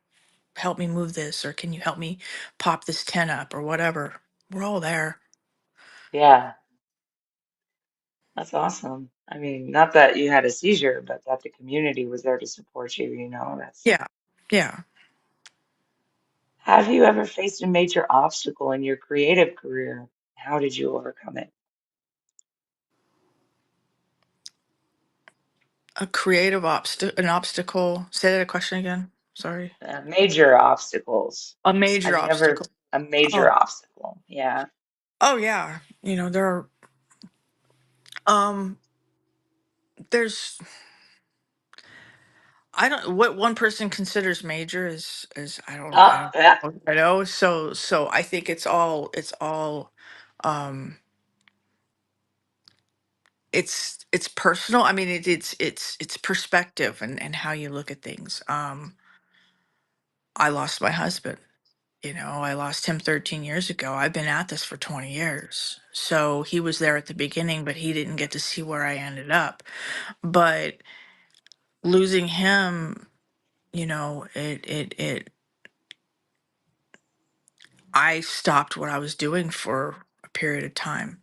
help me move this, or can you help me pop this tent up, or whatever. We're all there. Yeah, that's awesome. I mean, not that you had a seizure, but that the community was there to support you, that's. Yeah. Yeah. Have you ever faced a major obstacle in your creative career? How did you overcome it? An obstacle. Say that question again. Sorry. Major obstacles. A major Have you ever obstacle. a major Oh, obstacle? Yeah. oh yeah. There are, um, there's, I don't, what one person considers major is, I don't Yeah. know. So I think it's all, um, it's personal. I mean, it's perspective and how you look at things. I lost my husband. I lost him 13 years ago. I've been at this for 20 years. So he was there at the beginning, but he didn't get to see where I ended up. But losing him, I stopped what I was doing for a period of time.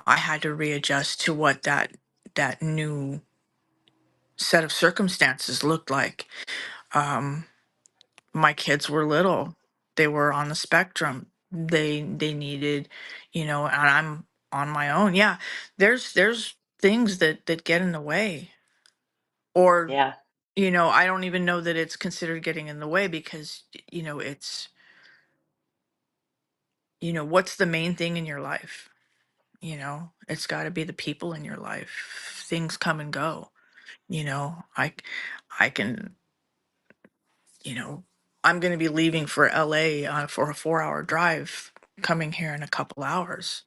I had to readjust to what that new set of circumstances looked like. Um, my kids were little. They were on the spectrum. They needed, and I'm on my own. Yeah. There's things that get in the way. Or, Yeah. I don't even know that it's considered getting in the way because, it's, what's the main thing in your life? It's got to be the people in your life. Things come and go. I can, you know, I'm going to be leaving for LA for a 4-hour drive, coming here in a couple hours.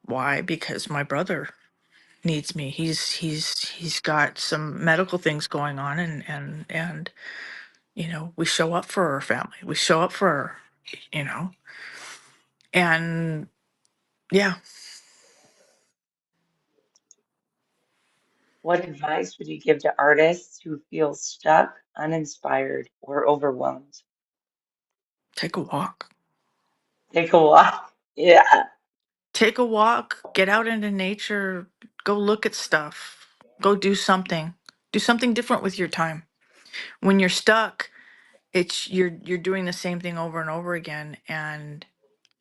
Why? Because my brother needs me. He's got some medical things going on, and we show up for our family. We show up for her, you know, and yeah, What advice would you give to artists who feel stuck, uninspired, or overwhelmed? take a walk. Take a walk. Yeah. Take a walk, get out into nature, go look at stuff, go do something. Do something different with your time. When you're stuck, it's you're doing the same thing over and over again, and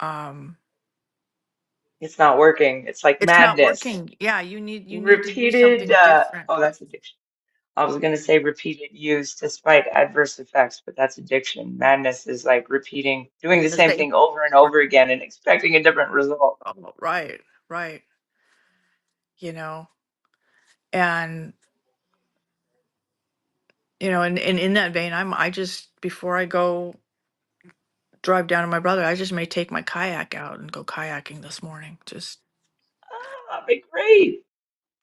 um It's not working. It's like it's not madness. working. Yeah, you need to do Repeated, something different. oh, that's addiction. I was going to say repeated use despite adverse effects, but that's addiction. Madness is like repeating, doing the The same same. thing over and over again and expecting a different result. Oh, right, right. You know, and and in that vein, I just before I go drive down to my brother, I just may take my kayak out and go kayaking this morning. Just Ah, that'd be great.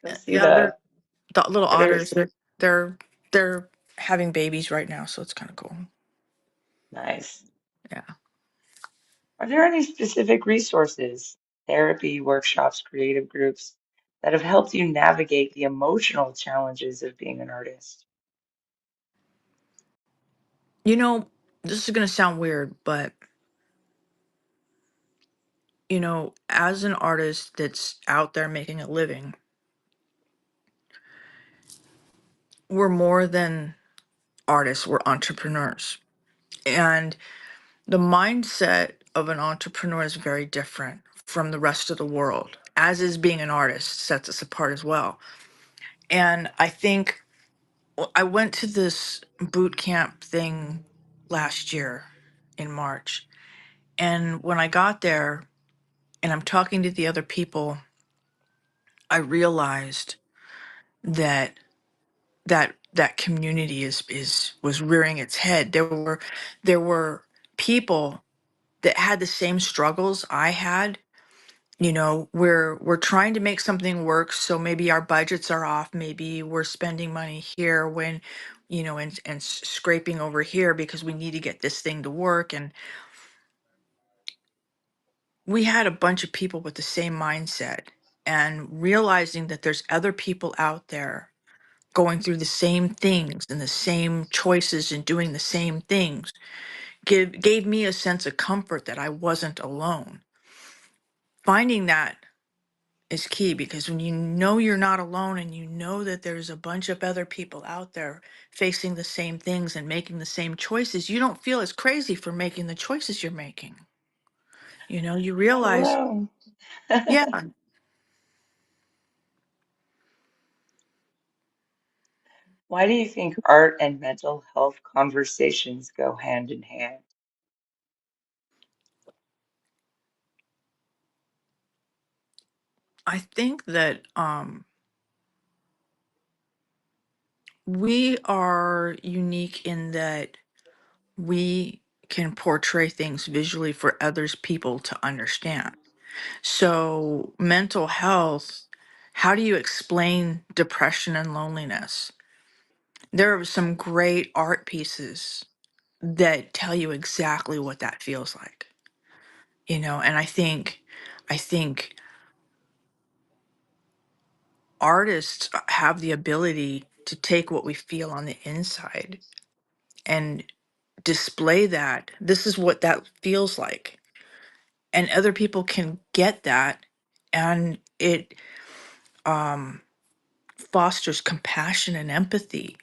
Go see yeah, the the little otters. critters. They're having babies right now, so it's kind of cool. Nice. Yeah. Are there any specific resources, therapy, workshops, creative groups that have helped you navigate the emotional challenges of being an artist? This is gonna sound weird, but as an artist that's out there making a living, we're more than artists, we're entrepreneurs. And the mindset of an entrepreneur is very different from the rest of the world, as is being an artist sets us apart as well. And I think I went to this boot camp thing last year in March. And when I got there and I'm talking to the other people, I realized that that community is was rearing its head. There were people that had the same struggles I had. We're trying to make something work, so maybe our budgets are off, maybe we're spending money here when and scraping over here because we need to get this thing to work. And we had a bunch of people with the same mindset, and realizing that there's other people out there going through the same things and the same choices and doing the same things gave me a sense of comfort that I wasn't alone. Finding that is key, because when you know you're not alone and you know that there's a bunch of other people out there facing the same things and making the same choices, you don't feel as crazy for making the choices you're making. You Not realize, alone. yeah, Why do you think art and mental health conversations go hand in hand? I think that we are unique in that we can portray things visually for others people to understand. So, mental health, how do you explain depression and loneliness? There are some great art pieces that tell you exactly what that feels like. And I think artists have the ability to take what we feel on the inside and display that. This is what that feels like. And other people can get that, and it fosters compassion and empathy,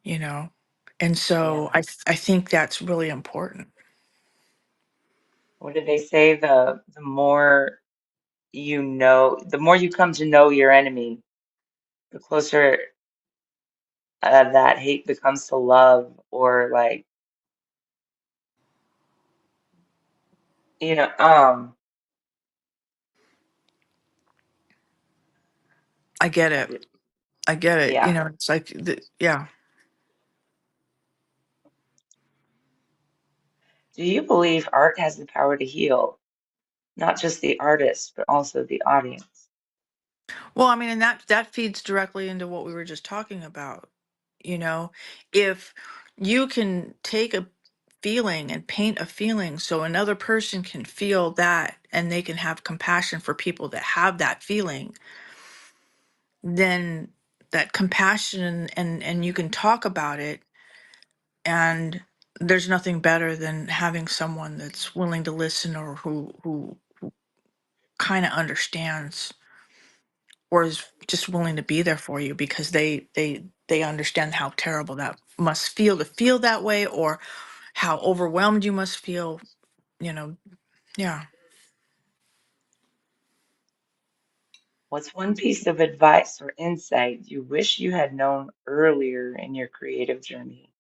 you know? And so Yeah. I think that's really important. What do they say? The more you know, the more you come to know your enemy, the closer that hate becomes to love, or like, you know, I get it. I get it. You yeah. know, it's like, yeah. Do you believe art has the power to heal, not just the artist, but also the audience? Well, I mean, and that feeds directly into what we were just talking about. You know, if you can take a feeling and paint a feeling so another person can feel that and they can have compassion for people that have that feeling, then that compassion and you can talk about it, and there's nothing better than having someone that's willing to listen or who kind of understands or is just willing to be there for you because they understand how terrible that must feel to feel that way, or how overwhelmed you must feel, you know. Yeah. What's one piece of advice or insight you wish you had known earlier in your creative journey?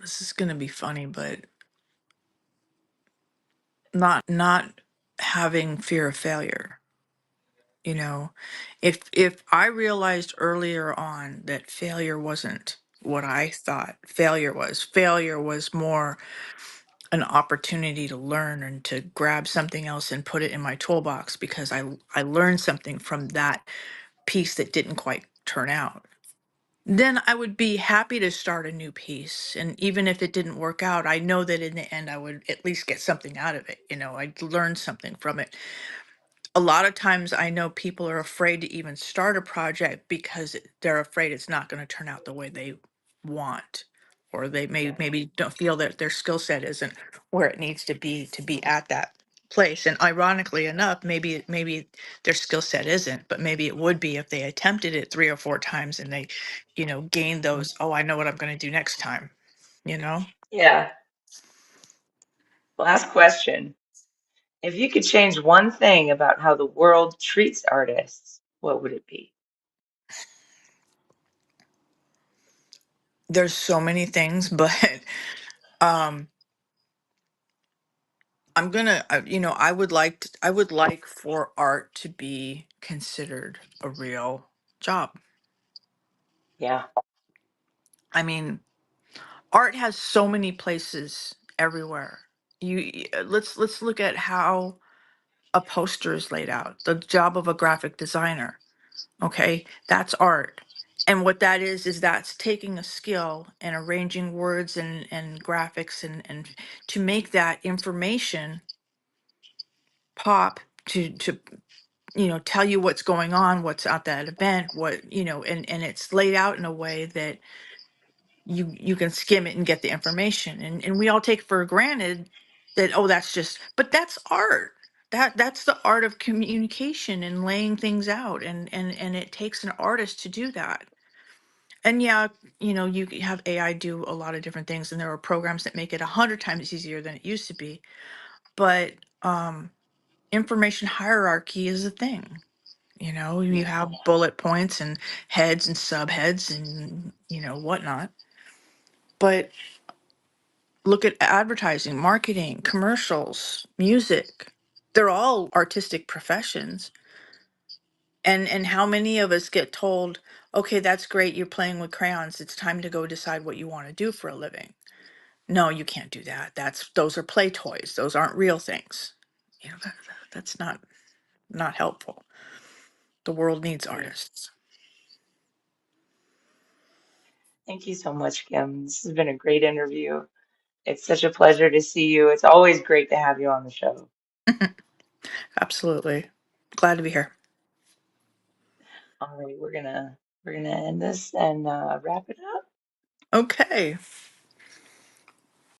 This is going to be funny, but not having fear of failure, you know. If I realized earlier on that failure wasn't what I thought failure was more an opportunity to learn and to grab something else and put it in my toolbox because I learned something from that piece that didn't quite turn out. Then I would be happy to start a new piece. And even if it didn't work out, I know that in the end I would at least get something out of it. You know, I'd learn something from it. A lot of times I know people are afraid to even start a project because they're afraid it's not going to turn out the way they want, or they Yeah. maybe don't feel that their skill set isn't where it needs to be at that place. And ironically enough, maybe their skill set isn't, but maybe it would be if they attempted it 3 or 4 times and they, you know, gained those, oh, I know what I'm going to do next time, you know. Yeah. Last question. If you could change one thing about how the world treats artists, what would it be? There's so many things, but um I'm gonna, you know, I would like for art to be considered a real job. Yeah. I mean, art has so many places everywhere. Let's look at how a poster is laid out. The job of a graphic designer. Okay, that's art. And what that is that's taking a skill and arranging words and graphics and to make that information pop to you know, tell you what's going on, what's at that event, what, you know, and it's laid out in a way that you can skim it and get the information. And we all take for granted that, oh, that's just, but that's art. That's the art of communication and laying things out. And it takes an artist to do that. And yeah, you know, you have AI do a lot of different things, and there are programs that make it 100 times easier than it used to be. But information hierarchy is a thing. You know, you Yeah. have bullet points and heads and subheads and, you know, whatnot. But look at advertising, marketing, commercials, music. They're all artistic professions. And how many of us get told, okay, that's great, you're playing with crayons. It's time to go decide what you want to do for a living. No, you can't do that. Those are play toys. Those aren't real things. You know, that's not helpful. The world needs Yeah. artists. Thank you so much, Kim. This has been a great interview. It's such a pleasure to see you. It's always great to have you on the show. Absolutely. Glad to be here. All right, we're gonna end this and wrap it up. Okay.